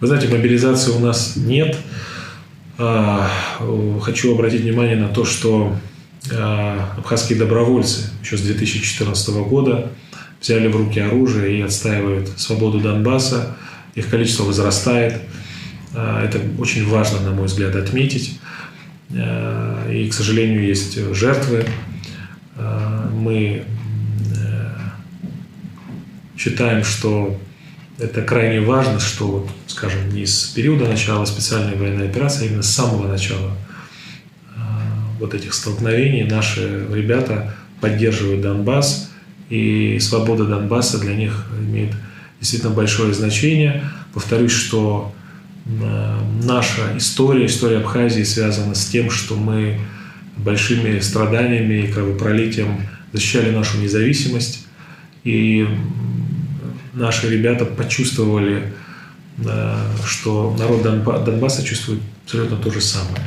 Вы знаете, мобилизации у нас нет. Хочу обратить внимание на то, что абхазские добровольцы еще с 2014 года взяли в руки оружие и отстаивают свободу Донбасса. Их количество возрастает. Это очень важно, на мой взгляд, отметить. И, к сожалению, есть жертвы. Мы считаем, что это крайне важно, что, вот, скажем, не с периода начала специальной военной операции, а именно с самого начала вот этих столкновений наши ребята поддерживают Донбасс, и свобода Донбасса для них имеет действительно большое значение. Повторюсь, что наша история Абхазии связана с тем, что мы большими страданиями и кровопролитием защищали нашу независимость, и наши ребята почувствовали, что народ Донбасса чувствует абсолютно то же самое.